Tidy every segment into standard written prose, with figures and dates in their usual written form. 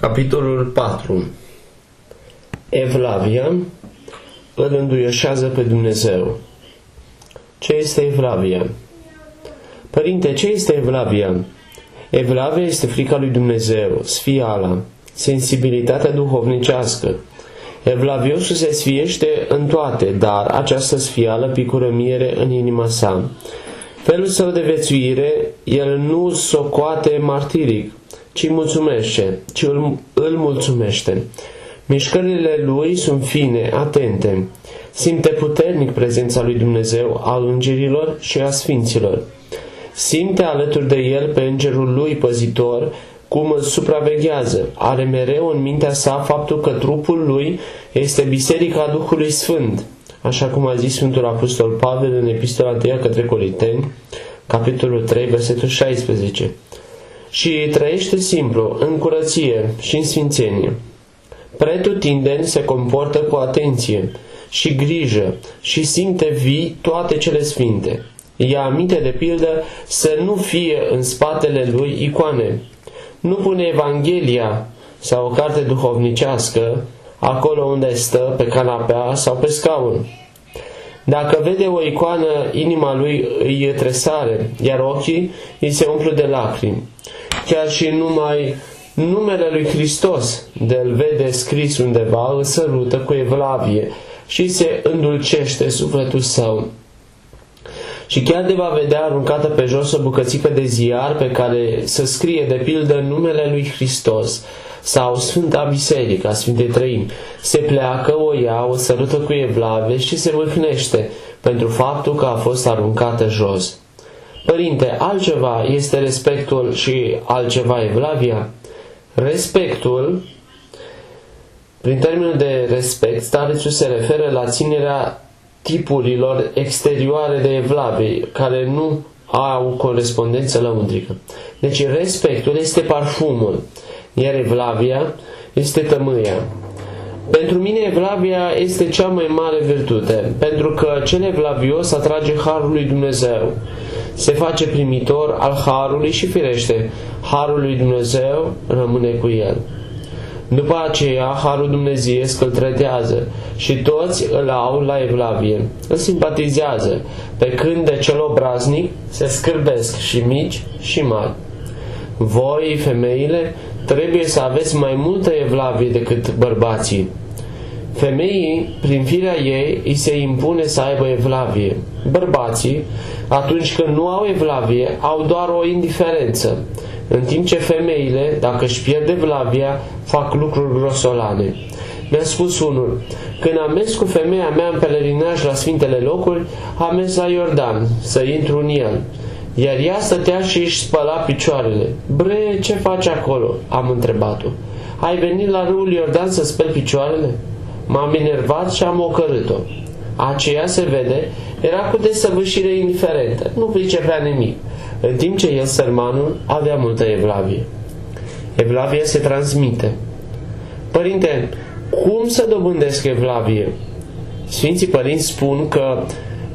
Capitolul 4. Evlavia îl înduioșează pe Dumnezeu. Ce este Evlavia? Părinte, ce este Evlavia? Evlavia este frica lui Dumnezeu, sfiala, sensibilitatea duhovnicească. Evlaviosul se sfiește în toate, dar această sfială picură miere în inima sa. Felul său de viețuire, el nu socoate martiric, ci îl mulțumește. Mișcările lui sunt fine, atente. Simte puternic prezența lui Dumnezeu, a îngerilor și a sfinților. Simte alături de el pe îngerul lui păzitor, cum îl supraveghează. Are mereu în mintea sa faptul că trupul lui este biserica Duhului Sfânt, așa cum a zis Sfântul Apostol Pavel în Epistola 1 către Corinteni, capitolul 3, versetul 16. Și trăiește simplu, în curăție și în sfințenie. Pretutindeni se comportă cu atenție și grijă și simte vii toate cele sfinte. Ia aminte de pildă să nu fie în spatele lui icoane. Nu pune Evanghelia sau o carte duhovnicească acolo unde stă, pe canapea sau pe scaun. Dacă vede o icoană, inima lui îi tresare, iar ochii îi se umplu de lacrimi. Chiar și numai numele lui Hristos, de-l vede scris undeva, îl sărută cu evlavie și se îndulcește sufletul său. Și chiar de va vedea aruncată pe jos o bucățică de ziar pe care să scrie de pildă numele lui Hristos sau Sfânta Biserică a Sfintei Trăimi, se pleacă, o ia, o sărută cu evlavie și se mâhnește pentru faptul că a fost aruncată jos. Părinte, altceva este respectul și altceva evlavia? Respectul, prin termenul de respect, starețul se referă la ținerea tipurilor exterioare de evlavie, care nu au corespondență lăuntrică. Deci respectul este parfumul, iar evlavia este tămâia. Pentru mine evlavia este cea mai mare virtute, pentru că cel evlavios atrage harul lui Dumnezeu. Se face primitor al harului și firește, harul lui Dumnezeu rămâne cu el. După aceea, harul dumnezeiesc îl trădează și toți îl au la evlavie, îl simpatizează, pe când de cel obraznic se scârbesc și mici și mari. Voi, femeile, trebuie să aveți mai multă evlavie decât bărbații. Femeii, prin firea ei, îi se impune să aibă evlavie. Bărbații, atunci când nu au evlavie, au doar o indiferență, în timp ce femeile, dacă își pierd evlavia, fac lucruri grosolane. Mi-a spus unul, când am mers cu femeia mea în pelerinaj la Sfintele Locuri, am mers la Iordan, să intru în el. Iar ea stătea și își spăla picioarele. Bre, ce faci acolo? Am întrebat-o. Ai venit la râul Iordan să speli picioarele? M-am enervat și am ocărât-o. Aceea, se vede, era cu desăvârșire indiferentă, nu pricepea nimic, în timp ce el, sărmanul, avea multă evlavie. Evlavia se transmite. Părinte, cum să dobândesc evlavie? Sfinții părinți spun că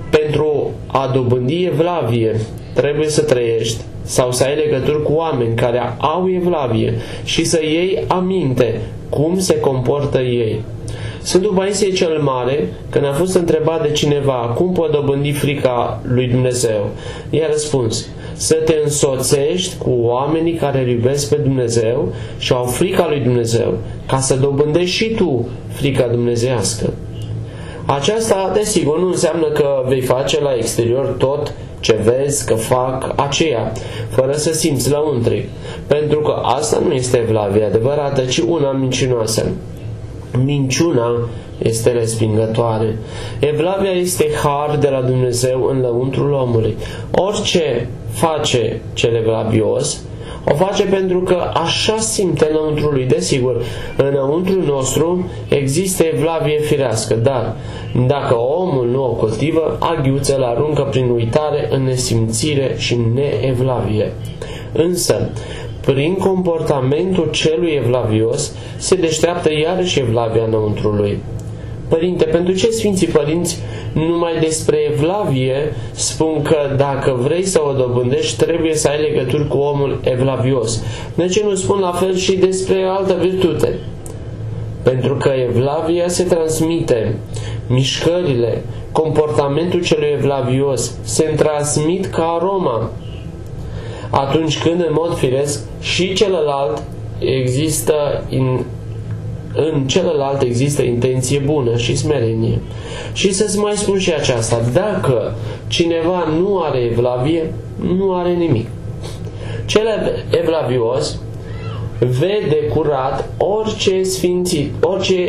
pentru a dobândi evlavie trebuie să trăiești sau să ai legături cu oameni care au evlavie și să iei aminte cum se comportă ei. Sfântul Paisie cel Mare, când a fost întrebat de cineva cum pot dobândi frica lui Dumnezeu, i-a răspuns: să te însoțești cu oamenii care îl iubesc pe Dumnezeu și au frica lui Dumnezeu, ca să dobândești și tu frica dumnezeiască. Aceasta, desigur, nu înseamnă că vei face la exterior tot ce vezi că fac aceia, fără să simți lăuntric, pentru că asta nu este evlavie adevărată, ci una mincinoasă. Minciuna este respingătoare. Evlavia este har de la Dumnezeu în lăuntrul omului. Orice face cel evlavios, o face pentru că așa simte înăuntrul lui. Desigur, înăuntrul nostru există evlavie firească, dar dacă omul nu o cultivă, aghiuță îl aruncă prin uitare în nesimțire și neevlavie. Însă, prin comportamentul celui evlavios se deșteaptă iarăși evlavia înăuntrului. Părinte, pentru ce Sfinții Părinți numai despre evlavie spun că dacă vrei să o dobândești, trebuie să ai legături cu omul evlavios? De ce nu spun la fel și despre altă virtute? Pentru că evlavia se transmite, mișcările, comportamentul celui evlavios se transmit ca aroma. Atunci când, în mod firesc, și celălalt în celălalt există intenție bună și smerenie. Și să-ți mai spun și aceasta: dacă cineva nu are evlavie, nu are nimic. Cel evlavios vede curat orice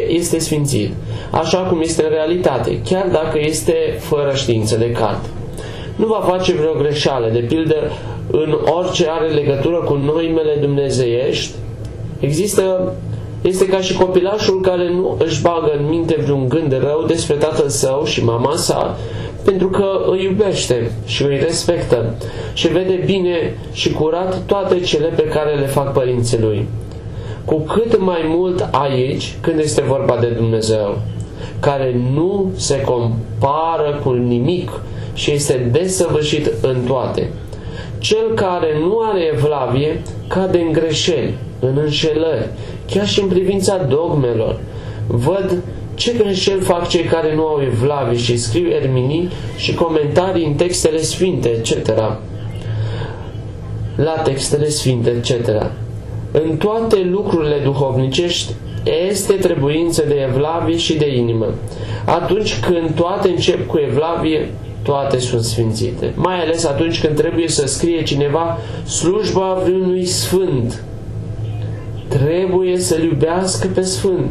este sfințit, așa cum este în realitate, chiar dacă este fără știință de carte. Nu va face vreo greșeală, de pildă în orice are legătură cu noimele dumnezeiești. Este ca și copilașul care nu își bagă în minte vreun gând rău despre tatăl său și mama sa, pentru că îi iubește și îi respectă și vede bine și curat toate cele pe care le fac părinții lui. Cu cât mai mult aici, când este vorba de Dumnezeu, care nu se compară cu nimic și este desăvârșit în toate. Cel care nu are evlavie cade în greșeli, în înșelări, chiar și în privința dogmelor. Văd ce greșeli fac cei care nu au evlavie și scriu erminii și comentarii în textele sfinte, etc. La textele sfinte, etc. În toate lucrurile duhovnicești este trebuință de evlavie și de inimă. Atunci când toate încep cu evlavie, toate sunt sfințite. Mai ales atunci când trebuie să scrie cineva slujba vreunui sfânt. Trebuie să-l iubească pe sfânt,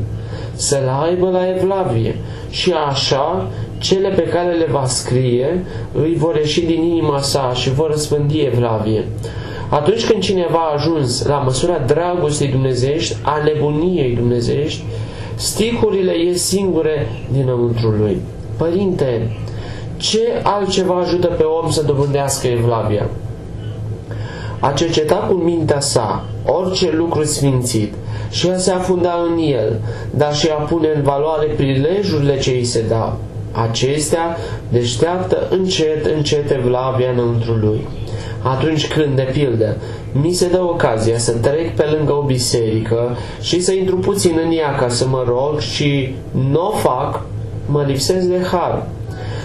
să-l aibă la evlavie și așa cele pe care le va scrie îi vor ieși din inima sa și vor răspândi evlavie. Atunci când cineva a ajuns la măsura dragostei dumnezeiești, a nebuniei dumnezeiești, stihurile ies singure dinăuntru lui. Părinte, ce altceva ajută pe om să dobândească evlavia? A cerceta cu mintea sa orice lucru sfințit și a se afunda în el, dar și a pune în valoare prilejurile ce îi se dau. Acestea deșteaptă încet evlavia înăuntru lui. Atunci când, de pildă, mi se dă ocazia să trec pe lângă o biserică și să intru puțin în ea ca să mă rog și nu o fac, mă lipsesc de har.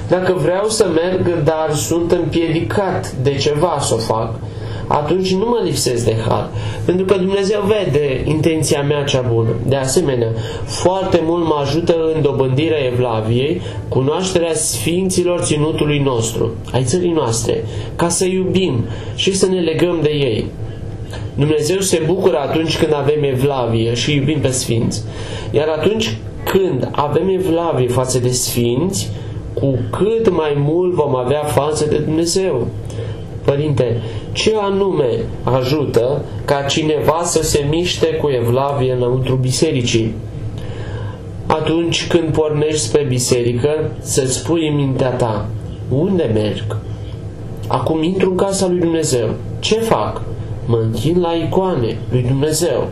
Dacă vreau să merg, dar sunt împiedicat de ceva să o fac, atunci nu mă lipsesc de har, pentru că Dumnezeu vede intenția mea cea bună. De asemenea, foarte mult mă ajută în dobândirea evlaviei cunoașterea sfinților ținutului nostru, ai țării noastre, ca să iubim și să ne legăm de ei. Dumnezeu se bucură atunci când avem evlavie și iubim pe sfinți, iar atunci când avem evlavie față de sfinți, cu cât mai mult vom avea față de Dumnezeu. Părinte, ce anume ajută ca cineva să se miște cu evlavie înăuntru bisericii? Atunci când pornești spre biserică, să-ți spui în mintea ta: unde merg? Acum intru în casa lui Dumnezeu. Ce fac? Mă închin la icoane lui Dumnezeu.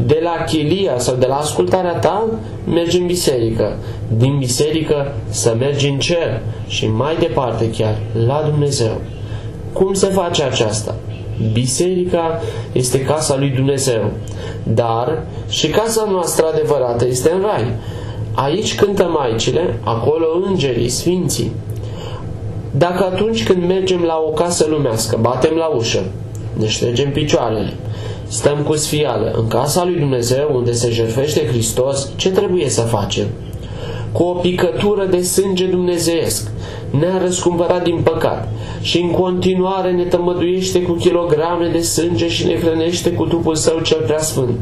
De la chilia sau de la ascultarea ta, mergi în biserică. Din biserică să mergi în cer și mai departe chiar, la Dumnezeu. Cum se face aceasta? Biserica este casa lui Dumnezeu, dar și casa noastră adevărată este în rai. Aici cântă maicile, acolo îngerii, sfinții. Dacă atunci când mergem la o casă lumească, batem la ușă, ne ștergem picioarele, stăm cu sfială în casa lui Dumnezeu unde se jertfește Hristos, ce trebuie să facem? Cu o picătură de sânge dumnezeiesc ne-a răscumpărat din păcat și în continuare ne tămăduiește cu kilograme de sânge și ne hrănește cu trupul Său cel preasfânt.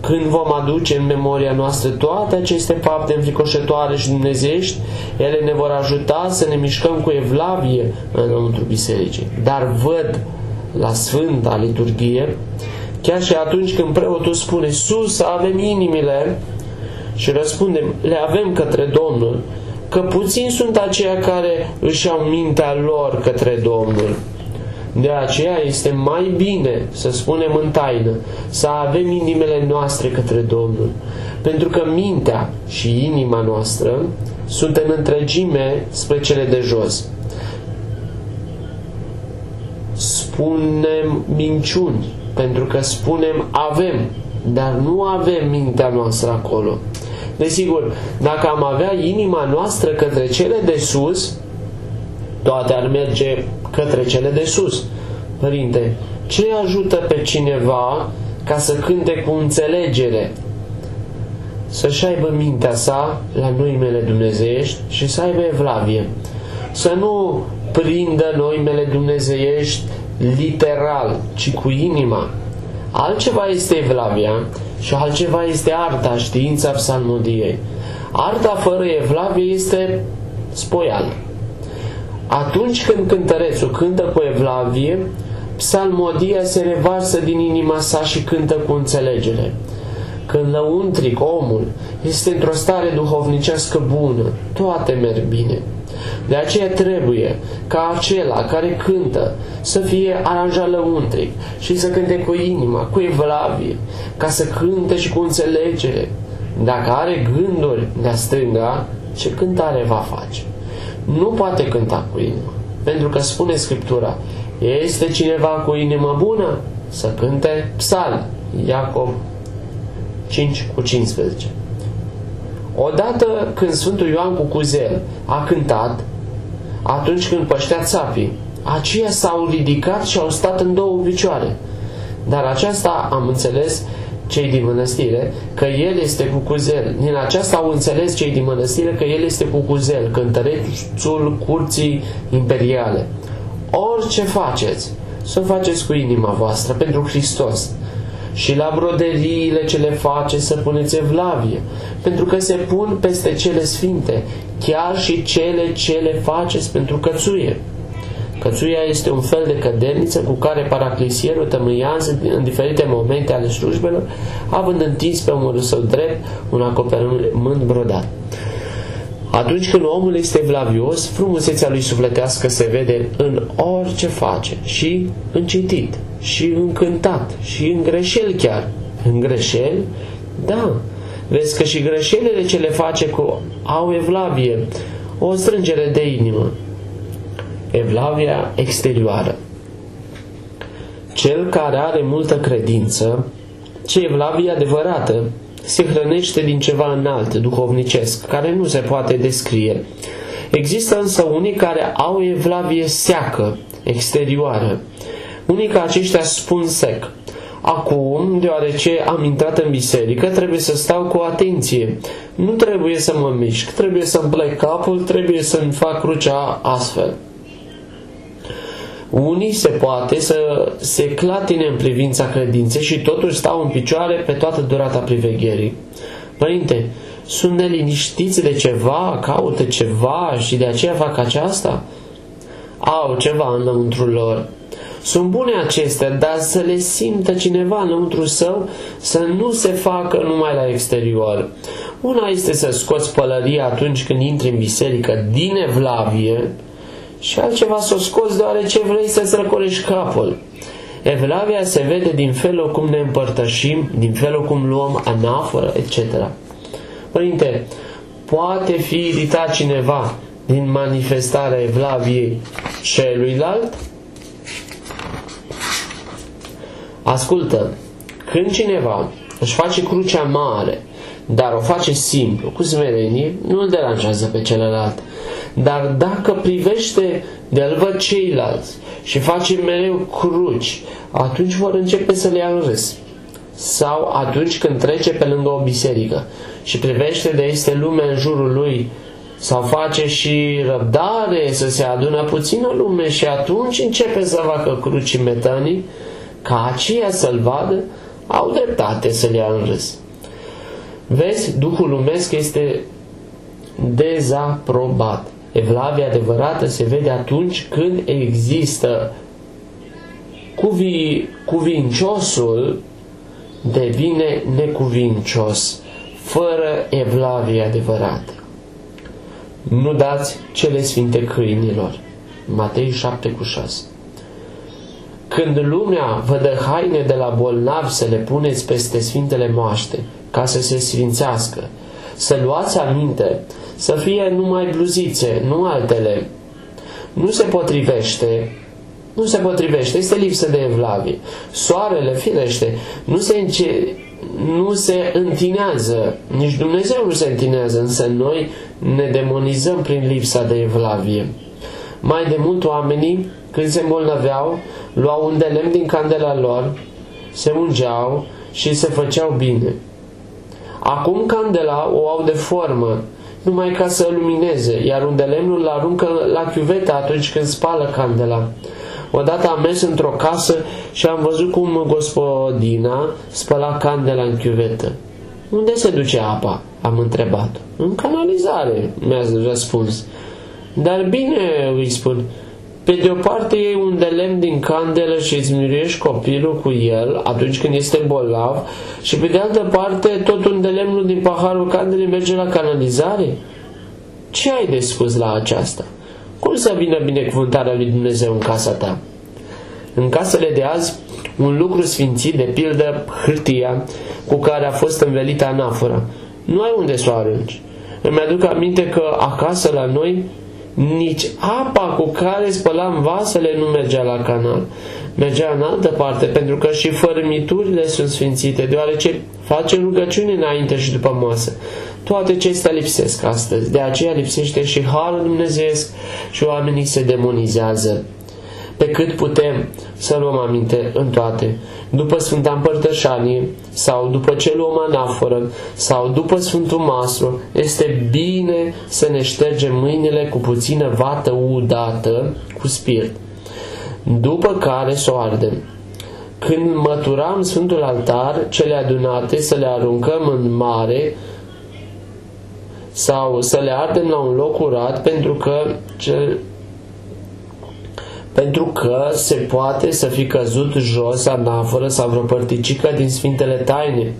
Când vom aduce în memoria noastră toate aceste fapte înfricoșătoare și dumnezeiești, ele ne vor ajuta să ne mișcăm cu evlavie înăuntru bisericii. Dar văd la Sfânta Liturghie, chiar și atunci când preotul spune: sus avem inimile, și răspundem: le avem către Domnul, că puțini sunt aceia care își au mintea lor către Domnul. De aceea este mai bine să spunem în taină, să avem inimile noastre către Domnul, pentru că mintea și inima noastră sunt în întregime spre cele de jos. Spunem minciuni, pentru că spunem avem, dar nu avem mintea noastră acolo. Desigur, dacă am avea inima noastră către cele de sus, toate ar merge către cele de sus. Părinte, ce ajută pe cineva ca să cânte cu înțelegere? Să-și aibă mintea sa la noimele dumnezeiești și să aibă evlavie. Să nu prindă noimele dumnezeiești literal, ci cu inima. Altceva este evlavia și altceva este arta, știința psalmodiei. Arta fără evlavie este spoială. Atunci când cântărețul cântă cu evlavie, psalmodia se revarsă din inima sa și cântă cu înțelegere. Când lăuntric omul este într-o stare duhovnicească bună, toate merg bine. De aceea trebuie ca acela care cântă să fie aranjat lăuntric și să cânte cu inima, cu evlavie, ca să cânte și cu înțelegere. Dacă are gânduri de-a stânga, ce cântare va face? Nu poate cânta cu inima, pentru că spune Scriptura, este cineva cu inimă bună? Să cânte psalmi. Iacob 5:15. Odată când Sfântul Ioan Cucuzel a cântat, atunci când păștea țapii, aceia s-au ridicat și au stat în două picioare. Dar aceasta am înțeles cei din mănăstire că el este Cucuzel. Din aceasta au înțeles cei din mănăstire că el este Cucuzel, cântărețul curții imperiale. Orice faceți, să o faceți cu inima voastră, pentru Hristos. Și la broderiile ce le face să puneți evlavie, pentru că se pun peste cele sfinte, chiar și cele ce le faceți pentru cățuie. Cățuia este un fel de cădelniță cu care paraclisierul tămâiază în diferite momente ale slujbelor, având întins pe umărul său drept un acoperământ brodat. Atunci când omul este evlavios, frumusețea lui sufletească se vede în orice face, și în citit, și în cântat, și în greșeli chiar. În greșeli? Da. Vezi că și greșelile ce le face au evlavie, o strângere de inimă. Evlavia exterioară. Cel care are multă credință, ce evlavie adevărată, se hrănește din ceva înalt, duhovnicesc, care nu se poate descrie. Există însă unii care au evlavie seacă, exterioară. Unii ca aceștia spun sec: acum, deoarece am intrat în biserică, trebuie să stau cu atenție. Nu trebuie să mă mișc, trebuie să-mi plec capul, trebuie să-mi fac crucea astfel. Unii se poate să se clatine în privința credinței și totuși stau în picioare pe toată durata privegherii. Părinte, sunt neliniștiți de ceva, caută ceva și de aceea fac aceasta? Au ceva înăuntru lor. Sunt bune acestea, dar să le simtă cineva înăuntru său, să nu se facă numai la exterior. Una este să scoți pălăria atunci când intri în biserică din evlavie, și altceva să o scoți deoarece vrei să-ți răcorești capul. Evlavia se vede din felul cum ne împărtășim, din felul cum luăm anaforă, etc. Părinte, poate fi iritat cineva din manifestarea evlaviei celuilalt? Ascultă, când cineva își face crucea mare, dar o face simplu, cu smerenie, nu îl deranjează pe celălalt. Dar dacă privește de-al văd ceilalți și face mereu cruci, atunci vor începe să le ia în râs. Sau atunci când trece pe lângă o biserică și privește de este lumea în jurul lui, sau face și răbdare să se adună puțină lume și atunci începe să facă cruci metanii, ca aceia să-l vadă, au dreptate să le ia în râs. Vezi, Duhul lumesc este dezaprobat. Evlavia adevărată se vede atunci când există cuvinciosul devine necuvincios, fără evlavie adevărată. Nu dați cele sfinte câinilor. Matei 7:6. Când lumea vă dă haine de la bolnavi să le puneți peste sfintele moaște, ca să se sfințească, să luați aminte, să fie numai bluzițe, nu altele. Nu se potrivește, este lipsă de evlavie. Soarele, firește, nu se întinează, nici Dumnezeu nu se întinează, însă noi ne demonizăm prin lipsa de evlavie. Mai de mult oamenii, când se îmbolnăveau, luau un de lemn din candela lor, se ungeau și se făceau bine. Acum candela o au de formă, numai ca să lumineze, iar un de lemnul îl aruncă la chiuvetă atunci când spală candela. Odată am mers într-o casă și am văzut cum gospodina spăla candela în chiuvetă. Unde se duce apa? Am întrebat. În canalizare, mi-a răspuns. Dar bine, îi spun, pe de o parte iei un de lemn din candelă și îți miruiești copilul cu el atunci când este bolnav și pe de altă parte tot un de lemnul din paharul candelei merge la canalizare? Ce ai de spus la aceasta? Cum să vină binecuvântarea lui Dumnezeu în casa ta? În casele de azi, un lucru sfințit, de pildă hârtia cu care a fost învelită anafora, nu ai unde să o arunci. Îmi aduc aminte că acasă la noi nici apa cu care spălam vasele nu mergea la canal. Mergea în altă parte, pentru că și fărâmiturile sunt sfințite, deoarece face rugăciune înainte și după masă. Toate acestea lipsesc astăzi, de aceea lipsește și harul dumnezeiesc și oamenii se demonizează. Pe cât putem să luăm aminte în toate, după Sfânta Împărtășanie, sau după ce luăm anaforă, sau după Sfântul Maslu, este bine să ne ștergem mâinile cu puțină vată udată cu spirit, după care să o ardem. Când măturam Sfântul Altar, cele adunate să le aruncăm în mare sau să le ardem la un loc curat, pentru că se poate să fi căzut jos anaforă sau vreo părticică din Sfintele Taine.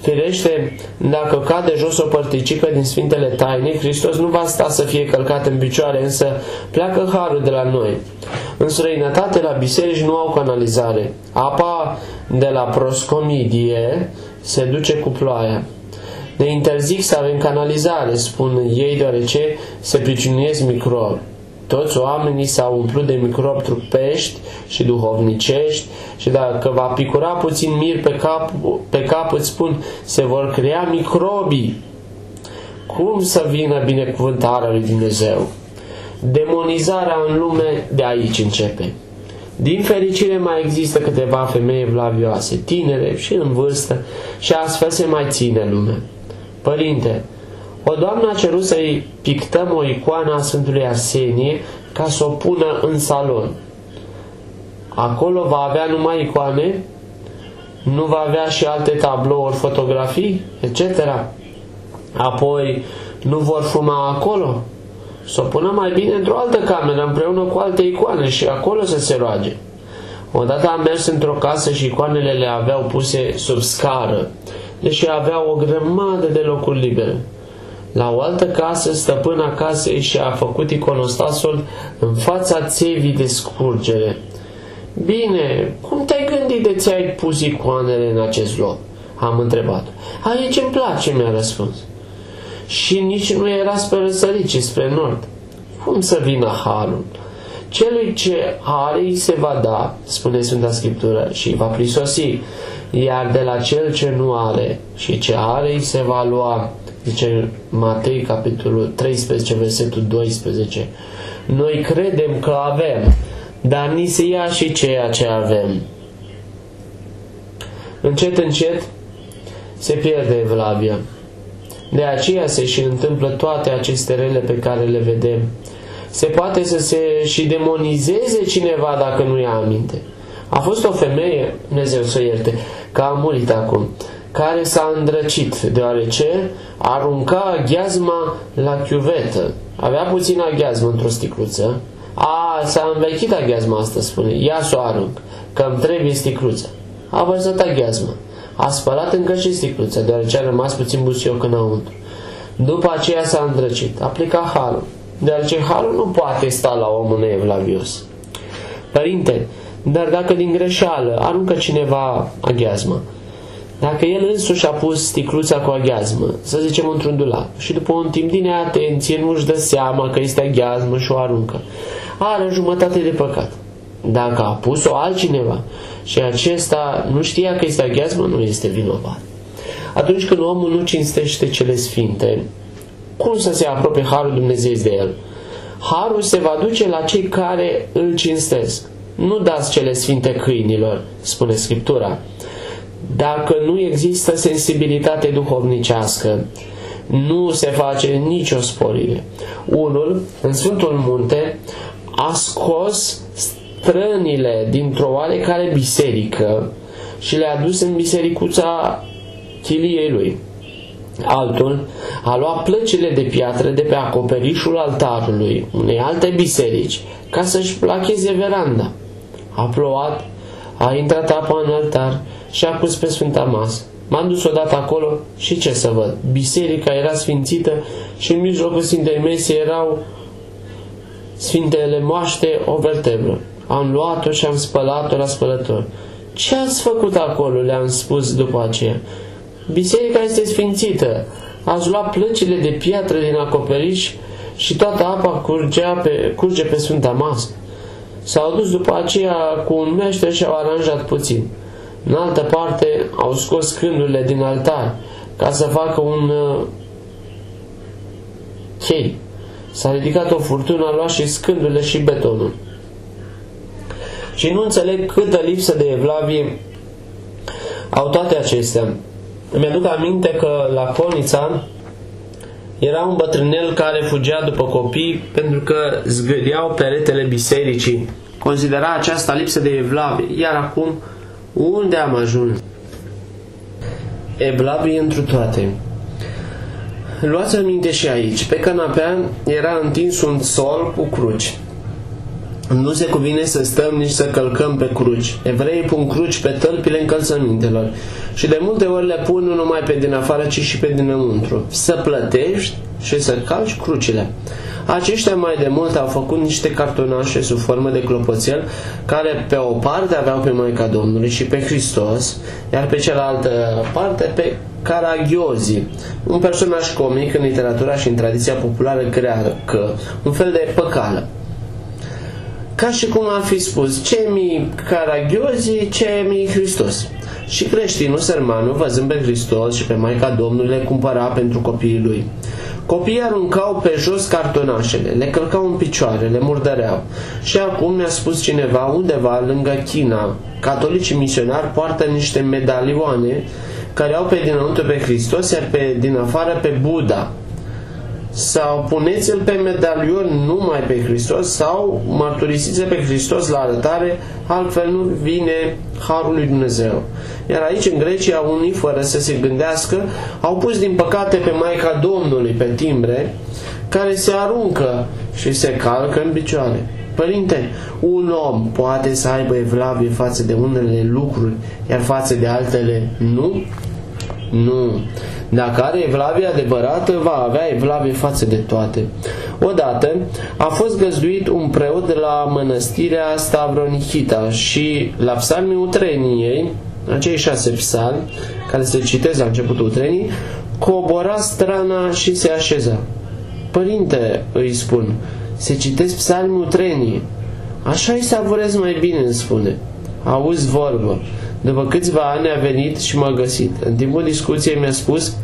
Firește, dacă cade jos o părticică din Sfintele Taine, Hristos nu va sta să fie călcat în picioare, însă pleacă harul de la noi. În străinătate, la biserici nu au canalizare. Apa de la proscomidie se duce cu ploaia. Ne interzic să avem canalizare, spun ei, deoarece se pricinuiesc microbi. Toți oamenii s-au umplut de microbi trupești și duhovnicești și dacă va picura puțin mir pe cap, îți spun, se vor crea microbii. Cum să vină binecuvântarea lui Dumnezeu? Demonizarea în lume de aici începe. Din fericire mai există câteva femei evlavioase, tinere și în vârstă, și astfel se mai ține lumea. Părinte, o doamnă a cerut să-i pictăm o icoană a Sfântului Arsenie ca să o pună în salon. Acolo va avea numai icoane? Nu va avea și alte tablouri, fotografii, etc.? Apoi, nu vor fuma acolo? Să o pună mai bine într-o altă cameră împreună cu alte icoane și acolo să se roage. Odată am mers într-o casă și icoanele le aveau puse sub scară, deși aveau o grămadă de locuri libere. La o altă casă, stăpâna casei și-a făcut iconostasul în fața țevii de scurgere. Bine, cum te-ai gândit de ți-ai pus icoanele în acest loc? Am întrebat. Aici îmi place, mi-a răspuns. Și nici nu era spre răsărit, ci spre nord. Cum să vină harul? Celui ce are îi se va da, spune Sfânta Scriptură, și îi va prisosi, iar de la cel ce nu are și ce are îi se va lua, zice Matei, capitolul 13, versetul 12. Noi credem că avem, dar ni se ia și ceea ce avem. Încet, încet se pierde evlavia. De aceea se și întâmplă toate aceste rele pe care le vedem. Se poate să se și demonizeze cineva dacă nu ia aminte. A fost o femeie, Dumnezeu să o ierte, că a murit acum, care s-a îndrăcit, deoarece arunca gheazma la chiuvetă. Avea puțină gheazmă într-o sticluță. S-a învechit gheazma asta, spune. Ia să o arunc, că îmi trebuie sticluța. A vărsat gheazmă. A spălat încă și sticluța, deoarece a rămas puțin busuioc înăuntru. După aceea s-a îndrăcit. A plecat harul, deoarece harul nu poate sta la omul neevlavios. Părinte, Dar dacă din greșeală aruncă cineva aghiazma, dacă el însuși a pus sticluța cu aghiazmă, să zicem într-un dulap, și după un timp din neatenție nu-și dă seama că este aghiazmă și o aruncă, are jumătate de păcat. Dacă a pus-o altcineva și acesta nu știa că este aghiazmă, nu este vinovat. Atunci când omul nu cinstește cele sfinte, cum să se apropie harul Dumnezeu de el? Harul se va duce la cei care îl cinstesc. Nu dați cele sfinte câinilor, spune Scriptura. Dacă nu există sensibilitate duhovnicească, nu se face nicio sporire. Unul, în Sfântul Munte, a scos strănile dintr-o oarecare biserică și le-a dus în bisericuța chiliei lui. Altul a luat plăcile de piatră de pe acoperișul altarului unei alte biserici ca să-și placheze veranda. A plouat, a intrat apa în altar și a pus pe Sfânta Masă. M-am dus odată acolo și ce să văd? Biserica era sfințită și în mijlocul Sfintei Mese erau Sfintele Moaște, o vertebră. Am luat-o și am spălat-o la spălător. Ce ați făcut acolo? Le-am spus după aceea. Biserica este sfințită. Ați luat plăcile de piatră din acoperiș și toată apa curge pe Sfânta Masă. S-au dus după aceea cu un meșter și au aranjat puțin. În altă parte au scos scândurile din altar ca să facă un chei. S-a ridicat o furtună, a luat și scândurile și betonul. Și nu înțeleg câtă lipsă de evlavie au toate acestea. Îmi aduc aminte că la Conița era un bătrânel care fugea după copii pentru că zgâriau peretele bisericii. Considera aceasta lipsă de evlavie. Iar acum, unde am ajuns? Evlavie întru toate. Luați aminte și aici. Pe canapea era întins un sol cu cruci. Nu se cuvine să stăm nici să călcăm pe cruci. Evreii pun cruci pe tălpile încălțămintelor și de multe ori le pun nu numai pe din afară, ci și pe dinăuntru. Să plătești și să calci crucile. Aceștia mai de mult au făcut niște cartonașe sub formă de clopoțel, care pe o parte aveau pe Maica Domnului și pe Hristos, iar pe cealaltă parte pe Caragiozii, un personaj comic în literatura și în tradiția populară greacă, un fel de păcală. Ca și cum ar fi spus, ce mi Caragiozii, ce mi Hristos. Și creștinul sărmanul, văzând pe Hristos și pe Maica Domnului, le cumpăra pentru copiii lui. Copiii aruncau pe jos cartonașele, le călcau în picioare, le murdăreau. Și acum mi-a spus cineva, undeva lângă China, catolicii misionari poartă niște medalioane care au pe dinăuntru pe Hristos, iar pe din afară pe Buddha. Sau puneți-l pe medalion numai pe Hristos sau mărturisiți pe Hristos la arătare, altfel nu vine harul lui Dumnezeu. Iar aici în Grecia unii, fără să se gândească, au pus din păcate pe Maica Domnului pe timbre, care se aruncă și se calcă în picioare. Părinte, un om poate să aibă evlavie față de unele lucruri, iar față de altele nu? Nu. Dacă are evlavie adevărată, va avea evlavie față de toate. Odată a fost găzduit un preot de la mănăstirea Stavronihita și la psalmii utreniei, acei 6 psalmi care se citesc la începutul utrenii, cobora strana și se așeza. Părinte, îi spun, se citesc psalmii utrenii. Așa îi savurez mai bine, îmi spune. Auzi vorbă. După câțiva ani a venit și m-a găsit. În timpul discuției mi-a spus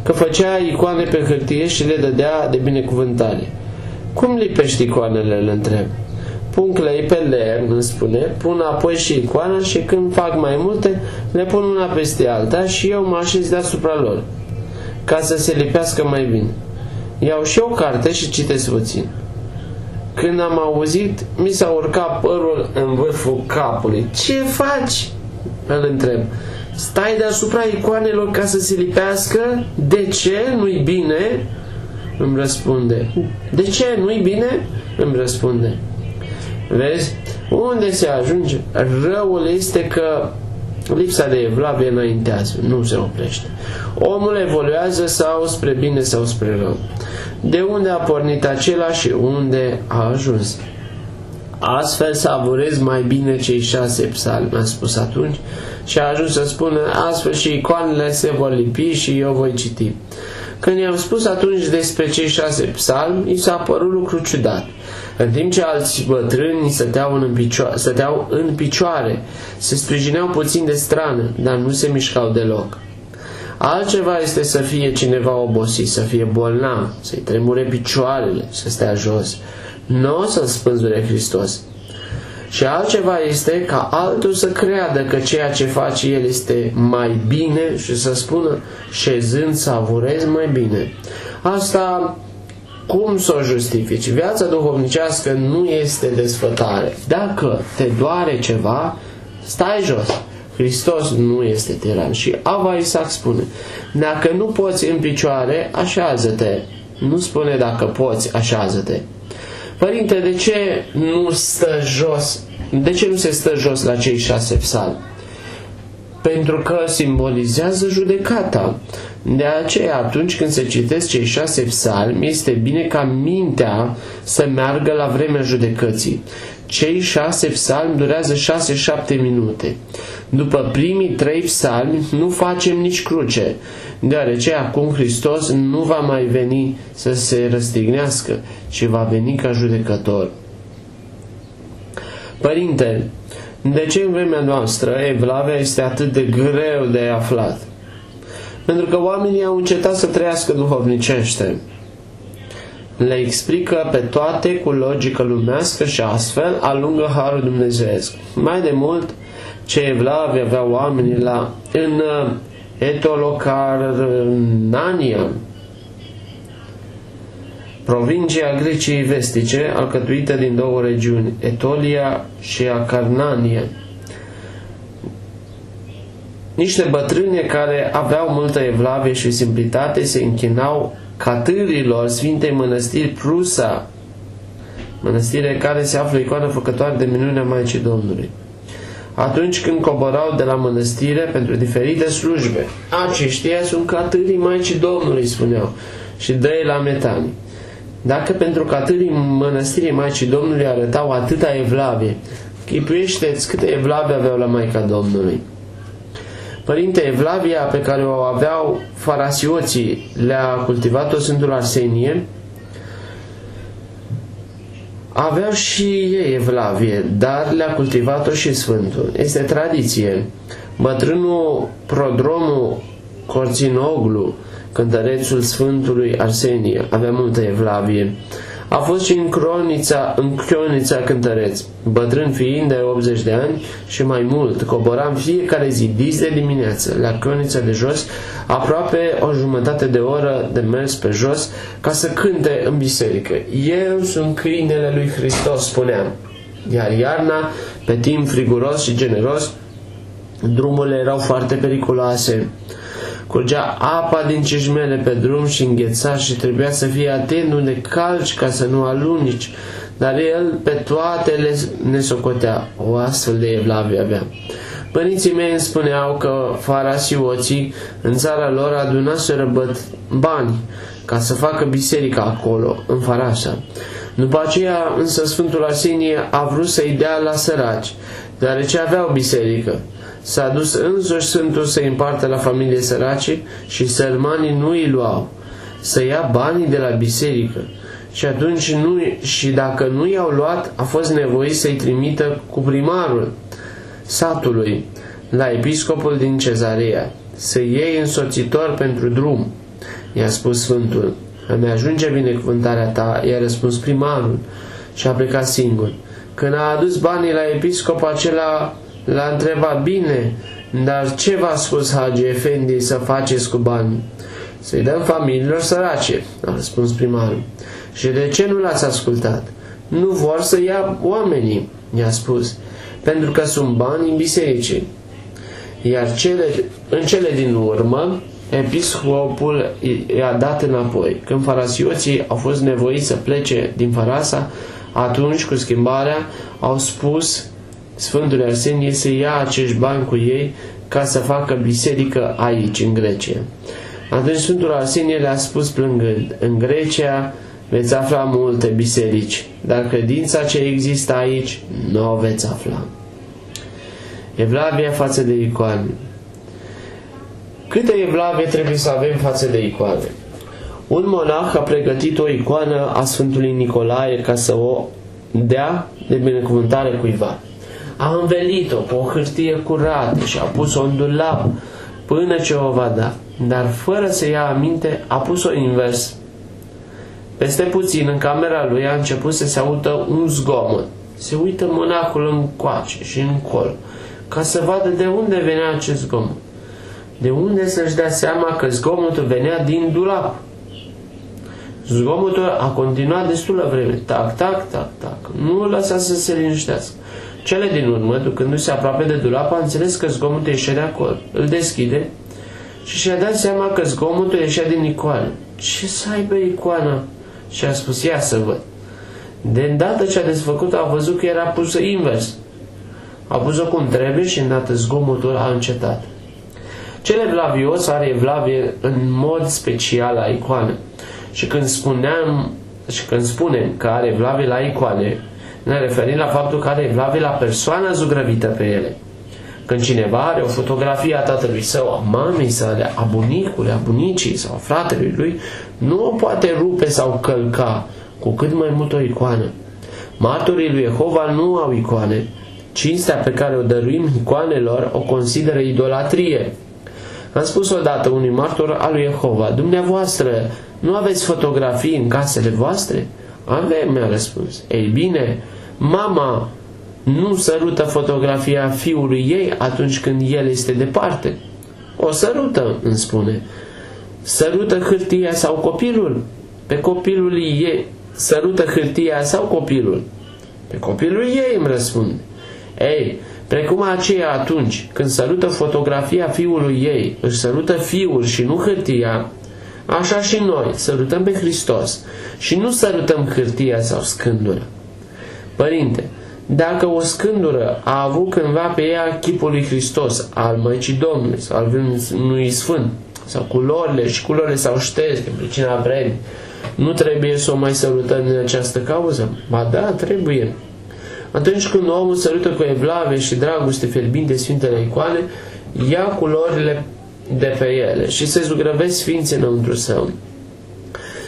că făcea icoane pe hârtie și le dădea de binecuvântare. Cum lipești icoanele, îl întreb. Pun clei pe lemn, îmi spune, pun apoi și icoana și când fac mai multe, le pun una peste alta și eu mă așez deasupra lor, ca să se lipească mai bine. Iau și o carte și citesc puțin. Când am auzit, mi s-a urcat părul în vârful capului. Ce faci? Îl întreb. Stai deasupra icoanelor ca să se lipească? De ce? Nu-i bine? Îmi răspunde. De ce? Nu-i bine? Îmi răspunde. Vezi? Unde se ajunge? Răul este că lipsa de evlavie înaintează, nu se oprește. Omul evoluează sau spre bine sau spre rău. De unde a pornit acela și unde a ajuns? Astfel savurez mai bine cei 6 psalmi, a spus atunci, și a ajuns să spună, astfel și icoanele se vor lipi și eu voi citi. Când i-am spus atunci despre cei 6 psalmi, i s-a părut lucru ciudat. În timp ce alți bătrâni stăteau în picioare, se sprijineau puțin de strană, dar nu se mișcau deloc. Altceva este să fie cineva obosit, să fie bolnav, să-i tremure picioarele, să stea jos. Nu o să-l spânzure Hristos. Și altceva este ca altul să creadă că ceea ce face el este mai bine și să spună, șezând savurez mai bine. Asta cum să o justifici? Viața duhovnicească nu este desfătare. Dacă te doare ceva, stai jos. Hristos nu este tiran. Și Ava Isaac spune, dacă nu poți în picioare, așează-te. Nu spune dacă poți, așează-te. Părinte, de ce nu se stă jos la cei 6 psalmi? Pentru că simbolizează judecata. De aceea, atunci când se citesc cei 6 psalmi, este bine ca mintea să meargă la vremea judecății. Cei 6 psalmi durează 6-7 minute. După primii 3 psalmi nu facem nici cruce, deoarece acum Hristos nu va mai veni să se răstignească, ci va veni ca judecător. Părinte, de ce în vremea noastră Evlavia este atât de greu de aflat? Pentru că oamenii au încetat să trăiască duhovnicește. Le explică pe toate cu logică lumească și astfel alungă harul dumnezeiesc. Mai de mult, ce Evlavia avea oamenii în Etolocarnania, provincia Greciei vestice, alcătuită din 2 regiuni, Etolia și Acarnania. Niște bătrâne care aveau multă evlavie și simplitate se închinau catârilor Sfintei Mănăstiri Prusa, mănăstire care se află icoană făcătoare de minunea Maicii Domnului. Atunci când coborau de la mănăstire pentru diferite slujbe, aceștia sunt catârii Maicii Domnului, spuneau, și dă-i la metanii. Dacă pentru catârii mănăstirii Maicii Domnului arătau atâta evlavie, chipuiește-ți câte evlavie aveau la Maica Domnului. Părinte, evlavia pe care o aveau farasioții le-a cultivat-o Sfântul Arsenie. Aveau și ei evlavie, dar le-a cultivat-o și Sfântul. Este tradiție. Bătrânul Prodromul Corținoglu, cântărețul Sfântului Arsenie, avea multă evlavie. A fost și în Chionița cântăreț, bătrân fiind de 80 de ani și mai mult, cobora în fiecare zi, dis de dimineață, la Chionița de jos, aproape o jumătate de oră de mers pe jos, ca să cânte în biserică. Eu sunt câinele lui Hristos, spuneam. Iar iarna, pe timp friguros și generos, drumurile erau foarte periculoase. Curgea apa din ceșmele pe drum și îngheța și trebuia să fii atent unde calci ca să nu alunici, dar el pe toate le nesocotea. O astfel de evlavie avea. Părinții mei îmi spuneau că farasioții în țara lor adunaseră bani ca să facă biserica acolo, în Farașa. După aceea însă Sfântul Arsenie a vrut să-i dea la săraci, deoarece aveau biserică. S-a dus însuși Sfântul să-i împartă la familie sărace și sărmanii nu îi luau, să ia banii de la biserică. Și atunci și dacă nu i-au luat, a fost nevoit să-i trimită cu primarul satului la episcopul din Cezarea, să iei însoțitor pentru drum. I-a spus Sfântul, îmi ajunge binecuvântarea ta, i-a răspuns primarul și a plecat singur. Când a adus banii la episcop, acela l-a întrebat, bine, dar ce v-a spus Hagi Efendi să faceți cu banii? Să-i dăm familiilor sărace, a răspuns primarul. Și de ce nu l-ați ascultat? Nu vor să ia oamenii, i-a spus, pentru că sunt bani în biserici. Iar în cele din urmă, episcopul i-a dat înapoi. Când farasioții au fost nevoiți să plece din Farasa, atunci, cu schimbarea, au spus Sfântul Arsenie să ia acești bani cu ei ca să facă biserică aici, în Grecia. Atunci Sfântul Arsenie le-a spus plângând, în Grecia veți afla multe biserici, dar credința ce există aici nu o veți afla. Evlavia față de icoane. Câtă evlavie trebuie să avem față de icoane? Un monah a pregătit o icoană a Sfântului Nicolae ca să o dea de binecuvântare cuiva. A învelit-o cu o hârtie curată și a pus-o în dulap până ce o va da. Dar fără să ia aminte, a pus-o invers. Peste puțin, în camera lui a început să se audă un zgomot. Se uită monahul încoace și încolo, ca să vadă de unde venea acest zgomot. De unde să-și dea seama că zgomotul venea din dulap? Zgomotul a continuat destulă vreme. Tac, tac, tac, tac. Nu îl lăsa să se liniștească. Cele din urmă, ducându-se aproape de dulap, a înțeles că zgomotul ieșea de acolo. Îl deschide și și-a dat seama că zgomotul ieșea din icoană. Ce să aibă icoana? Și a spus, ia să văd. De îndată ce a desfăcut, a văzut că era pusă invers. A pus-o cum trebuie și îndată zgomotul a încetat. Cel evlavios are evlavie în mod special la icoane. Și când spunem că are evlavie la icoane, ne referim la faptul că are evlavie la persoana zugrăvită pe ele. Când cineva are o fotografie a tatălui său, a mamei sale, a bunicului, a bunicii sau a fratelui lui, nu o poate rupe sau călca, cu cât mai mult o icoană. Martorii lui Jehova nu au icoane. Cinstea pe care o dăruim icoanelor o consideră idolatrie. Am spus odată unui martor al lui Jehova, dumneavoastră, nu aveți fotografii în casele voastre? Avem, mi-a răspuns. Ei bine, mama nu sărută fotografia fiului ei atunci când el este departe. O sărută, îmi spune. Sărută hârtia sau copilul? Pe copilul ei. Sărută hârtia sau copilul? Pe copilul ei, îmi răspunde. Ei, precum aceea atunci când sărută fotografia fiului ei, își sărută fiul și nu hârtia, așa și noi sărutăm pe Hristos și nu sărutăm hârtia sau scândură. Părinte, dacă o scândură a avut cândva pe ea chipul lui Hristos, al Maicii Domnului sau al unui Sfânt, sau culorile s-au șters din pricina vremii, nu trebuie să o mai sărutăm din această cauză? Ba da, trebuie. Atunci când omul sărută cu evlavie și dragoste fierbinte Sfintele icoane, ia culorile de pe ele și se zugrăvesc sfinții înăuntru său.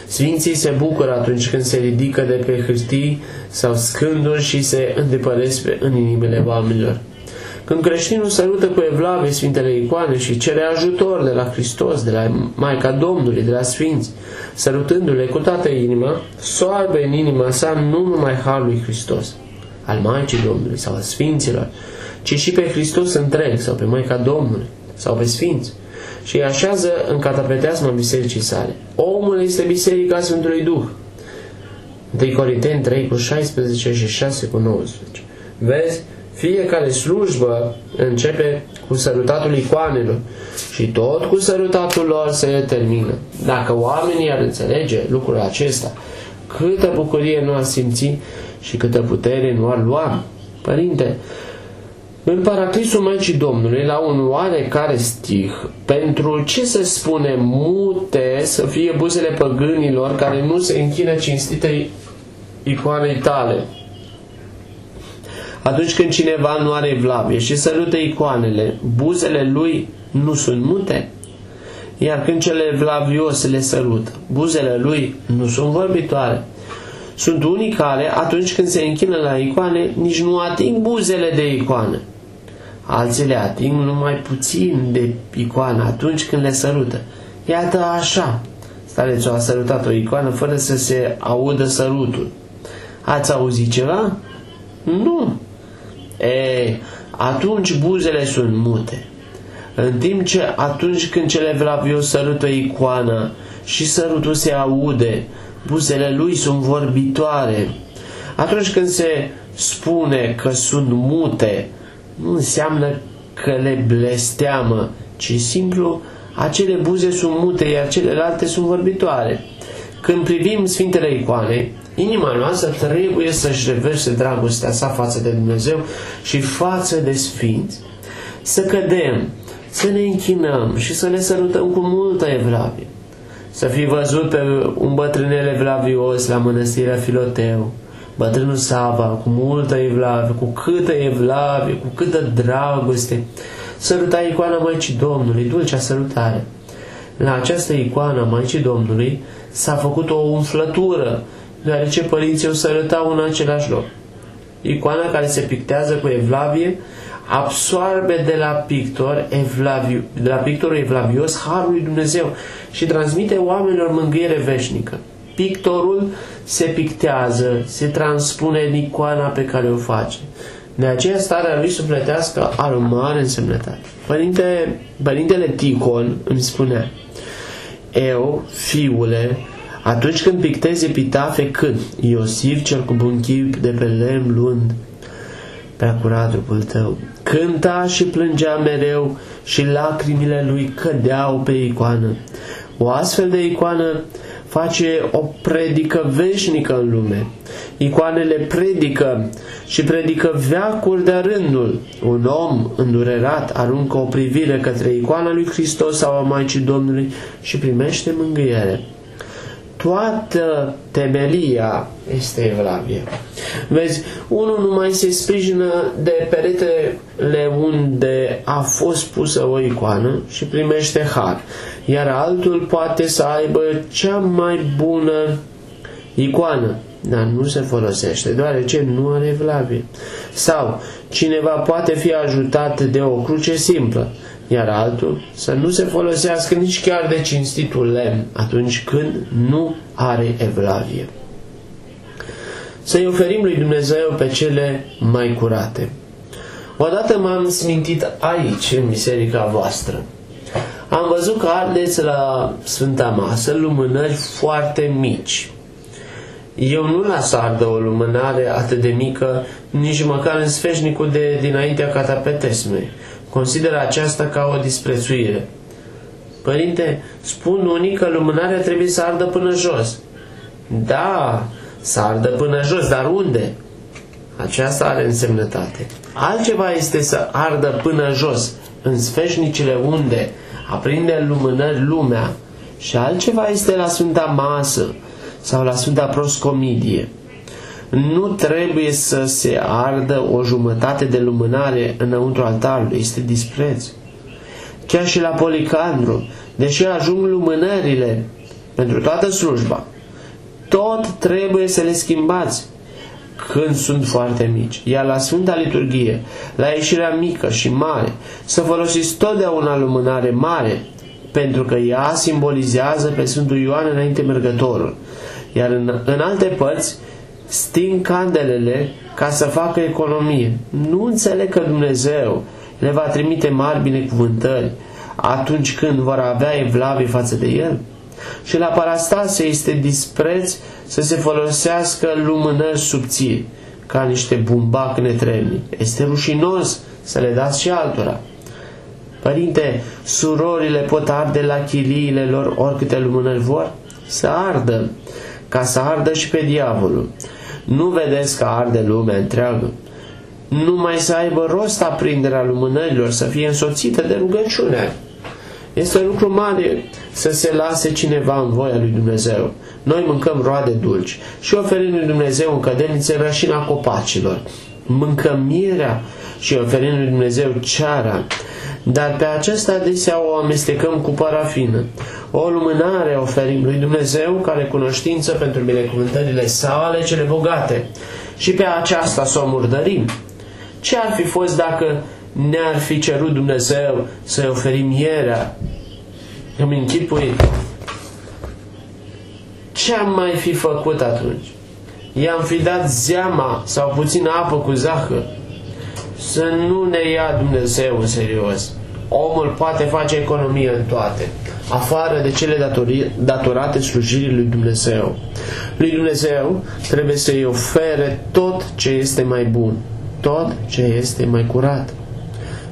Sfinții se bucură atunci când se ridică de pe hârtii sau scânduri și se îndepăresc în inimile oamenilor. Când creștinul sărută cu evlavie Sfintele icoane și cere ajutor de la Hristos, de la Maica Domnului, de la Sfinți, sărutându-le cu toată inima, soarbe în inima sa nu numai harul lui Hristos, al Maicii Domnului sau al Sfinților, ci și pe Hristos întreg sau pe Maica Domnului sau pe Sfinți și îi așează în catapeteasma bisericii sale. Omul este biserica Sfântului Duh. 1 Corinteni 3 cu 16 și 6 cu 19. Vezi? Fiecare slujbă începe cu sărutatul icoanelor și tot cu sărutatul lor se termină. Dacă oamenii ar înțelege lucrul acesta, câtă bucurie nu ar simți și câtă putere nu ar lua. Părinte, în Paraclisul Maicii Domnului, la un oarecare stih, pentru ce se spune mute să fie buzele păgânilor care nu se închină cinstitei icoanei tale? Atunci când cineva nu are evlavie și sărută icoanele, buzele lui nu sunt mute? Iar când cel evlavios le sărută, buzele lui nu sunt vorbitoare. Sunt unii care, atunci când se închină la icoane, nici nu ating buzele de icoană. Alții le ating numai puțin de icoană atunci când le sărută. Iată așa. Starețul a sărutat o icoană fără să se audă sărutul. Ați auzit ceva? Nu. Atunci buzele sunt mute. În timp ce atunci când cel evlavios sărută icoana și sărutul se aude, buzele lui sunt vorbitoare. Atunci când se spune că sunt mute, nu înseamnă că le blesteamă, ci simplu acele buze sunt mute, iar celelalte sunt vorbitoare. Când privim Sfintele icoane, inima noastră trebuie să-și reverse dragostea sa față de Dumnezeu și față de Sfinți. Să cădem, să ne închinăm și să le sărutăm cu multă evlavie. să fi văzut pe un bătrânel evlavios la mănăstirea Filoteu, bătrânul Sava, cu multă evlavie, cu câtă evlavie, cu câtă dragoste, săruta icoana Maicii Domnului, dulcea sărutare. La această icoană a Maicii Domnului s-a făcut o umflătură, deoarece părinții o sărutau în același loc. Icoana care se pictează cu evlavie absorbe de la pictorul evlavios harul lui Dumnezeu și transmite oamenilor mângâiere veșnică. Pictorul se pictează, se transpune în icoana pe care o face. De aceea starea lui sufletească are o mare însemnătate. Părintele Tichon îmi spunea: eu, fiule, atunci când pictezi epitafe cânt Iosif cel cu bun chip de pe lemn luând prea curat trupul tău, cânta și plângea mereu și lacrimile lui cădeau pe icoană. O astfel de icoană face o predică veșnică în lume. Icoanele predică și predică veacuri de rândul. Un om îndurerat aruncă o privire către icoana lui Hristos sau a Maicii Domnului și primește mângâiere. Toată temelia este evlavie. Vezi, unul nu mai se sprijină de peretele unde a fost pusă o icoană și primește har, iar altul poate să aibă cea mai bună icoană, dar nu se folosește, deoarece nu are evlavie. Sau cineva poate fi ajutat de o cruce simplă, iar altul să nu se folosească nici chiar de cinstitul lemn atunci când nu are evlavie. Să-i oferim lui Dumnezeu pe cele mai curate. Odată m-am smintit aici, în biserica voastră. Am văzut că ardeți la Sfânta Masă lumânări foarte mici. Eu nu las ardă o lumânare atât de mică, nici măcar în sfeșnicul de dinaintea catapetesmei. Consider aceasta ca o disprețuire. Părinte, spun unii că lumânarea trebuie să ardă până jos. Da, să ardă până jos, dar unde? Aceasta are însemnătate. Altceva este să ardă până jos, în sfeșnicile unde aprinde lumânări lumea, și altceva este la Sfânta Masă sau la Sfânta Proscomidie. Nu trebuie să se ardă o jumătate de lumânare înăuntru altarului, este dispreț. Chiar și la Policandru, deși ajung lumânările pentru toată slujba, tot trebuie să le schimbați când sunt foarte mici. Iar la Sfânta Liturghie, la ieșirea mică și mare, să folosiți totdeauna lumânare mare, pentru că ea simbolizează pe Sfântul Ioan înainte mergătorul. Iar în alte părți sting candelele ca să facă economie. Nu înțeleg că Dumnezeu le va trimite mari binecuvântări atunci când vor avea evlavie față de El? Și la Parastase este dispreț să se folosească lumânări subțiri, ca niște bumbac netrebni. Este rușinos să le dați și altora. Părinte, surorile pot arde la chiliile lor oricâte lumânări vor? Să ardă, ca să ardă și pe diavolul. Nu vedeți că arde lumea întreagă? Numai să aibă rost aprinderea lumânărilor, să fie însoțită de rugăciune. Este un lucru mare să se lase cineva în voia lui Dumnezeu. Noi mâncăm roade dulci și oferim lui Dumnezeu în cădelnițe rășina copacilor. Mâncăm mierea și oferim lui Dumnezeu ceara, dar pe aceasta adesea o amestecăm cu parafină. O lumânare oferim lui Dumnezeu ca recunoștință pentru binecuvântările sale cele bogate și pe aceasta să o murdărim. Ce ar fi fost dacă ne-ar fi cerut Dumnezeu să-i oferim mierea? Îmi închipui ce am mai fi făcut atunci? I-am fi dat zeama sau puțină apă cu zahăr? Să nu ne ia Dumnezeu în serios. Omul poate face economie în toate, afară de cele datorate slujirii lui Dumnezeu. Lui Dumnezeu trebuie să-i ofere tot ce este mai bun, tot ce este mai curat.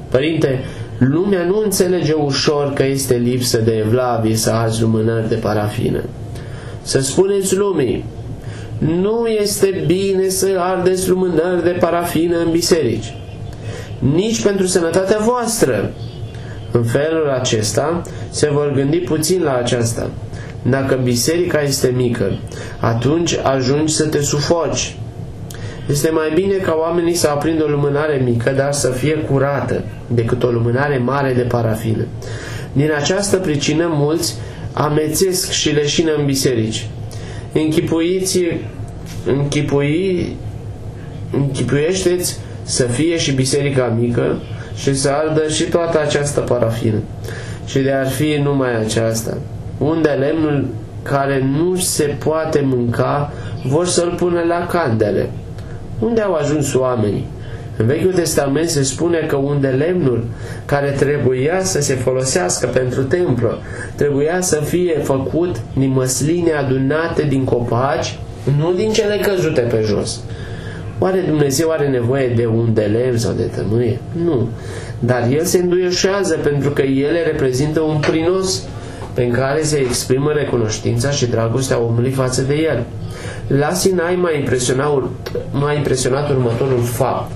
Părinte, lumea nu înțelege ușor că este lipsă de evlavie să arzi lumânări de parafină. Să spuneți lumii, nu este bine să ardeți lumânări de parafină în biserici, nici pentru sănătatea voastră. În felul acesta se vor gândi puțin la aceasta. Dacă biserica este mică, atunci ajungi să te sufoci. Este mai bine ca oamenii să aprindă o lumânare mică, dar să fie curată, decât o lumânare mare de parafină. Din această pricină mulți amețesc și leșină în biserici. Închipuiește-ți să fie și biserica mică și să ardă și toată această parafină. Și de ar fi numai aceasta, unde lemnul care nu se poate mânca vor să-l pună la candele. Unde au ajuns oamenii? În Vechiul Testament se spune că unde lemnul care trebuia să se folosească pentru templu trebuia să fie făcut din măsline adunate din copaci, nu din cele căzute pe jos. Oare Dumnezeu are nevoie de un de lemn sau de tămâie? Nu. Dar El se înduioșează pentru că ele reprezintă un prinos prin care se exprimă recunoștința și dragostea omului față de El. La Sinai m-a impresionat următorul fapt.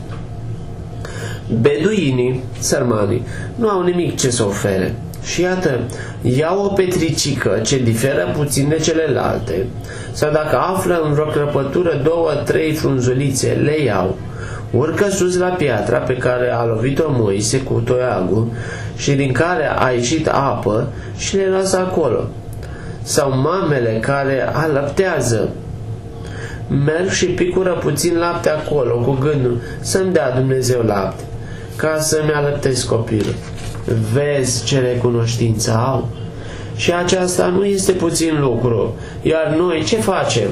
Beduinii, sărmanii, nu au nimic ce să ofere. Și iată, iau o petricică ce diferă puțin de celelalte, sau dacă află în vreo crăpătură 2-3 frunzulițe, le iau, urcă sus la piatra pe care a lovit-o Moise cu toiagul și din care a ieșit apă și le lasă acolo. Sau mamele care alăptează, merg și picură puțin lapte acolo cu gândul să-mi dea Dumnezeu lapte ca să-mi alăptesc copilul. Vezi ce recunoștință au? Și aceasta nu este puțin lucru. Iar noi ce facem?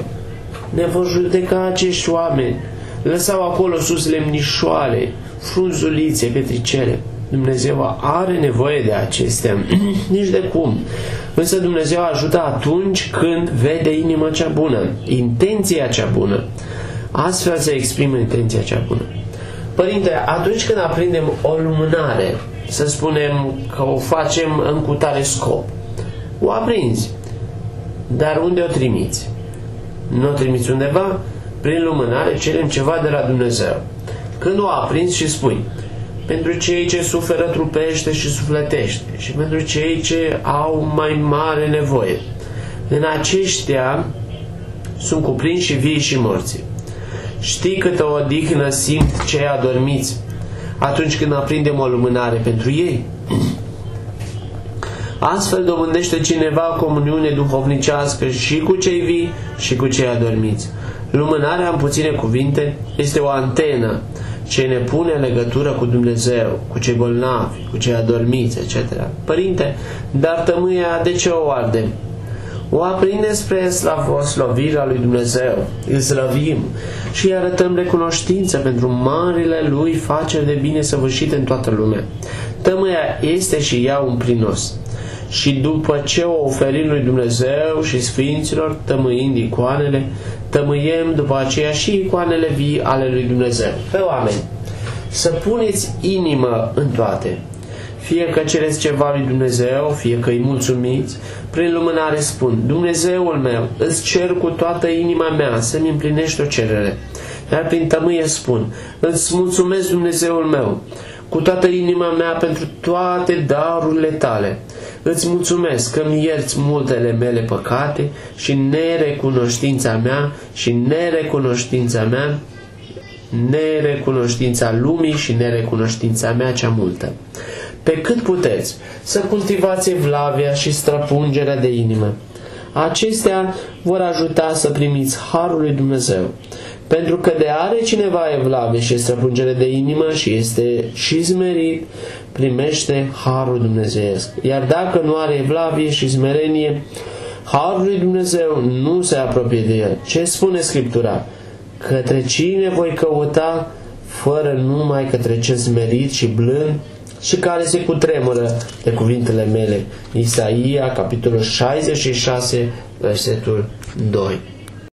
Ne vor judeca acești oameni. Lăsau acolo sus lemnișoare, frunzulițe, petricele. Dumnezeu are nevoie de acestea. Nici de cum. Însă Dumnezeu ajută atunci când vede inima cea bună, intenția cea bună. Astfel se exprimă intenția cea bună. Părinte, atunci când aprindem o lumânare, să spunem că o facem în cutare scop, o aprinzi, dar unde o trimiți? Nu o trimiți undeva? Prin lumânare cerem ceva de la Dumnezeu. Când o aprinzi și spui, pentru cei ce suferă trupește și sufletește și pentru cei ce au mai mare nevoie, în aceștia sunt cuprinși și vii și morții. Știi câtă odihnă simt cei adormiți atunci când aprindem o lumânare pentru ei? Astfel dobândește cineva comuniune duhovnicească și cu cei vii și cu cei adormiți. Lumânarea, în puține cuvinte, este o antenă ce ne pune în legătură cu Dumnezeu, cu cei bolnavi, cu cei adormiți, etc. Părinte, dar tămâia de ce o ardem? O aprinde spre slavovirea lui Dumnezeu, îl slăvim și îi arătăm recunoștință pentru marile lui faceri de bine săvârșite în toată lumea. Tămâia este și ea un prinos. Și după ce o oferim lui Dumnezeu și Sfinților, tămâind icoanele, tămâiem după aceea și icoanele vii ale lui Dumnezeu. Pe oameni, să puneți inimă în toate. Fie că cereți ceva lui Dumnezeu, fie că îi mulțumiți, prin lumânare spun, Dumnezeul meu, îți cer cu toată inima mea să-mi împlinești o cerere. Iar prin tămâie spun, îți mulțumesc Dumnezeul meu, cu toată inima mea pentru toate darurile tale. Îți mulțumesc că îmi ierți multele mele păcate și nerecunoștința mea și nerecunoștința lumii și nerecunoștința mea cea multă. Pe cât puteți să cultivați evlavia și străpungerea de inimă. Acestea vor ajuta să primiți harul lui Dumnezeu. Pentru că de are cineva evlavie și străpungere de inimă și este și smerit, primește harul dumnezeiesc. Iar dacă nu are evlavie și smerenie, harul lui Dumnezeu nu se apropie de el. Ce spune Scriptura? Către cine voi căuta, fără numai către cel smerit și blând și care se cutremură de cuvintele mele. Isaia, capitolul 66, versetul 2.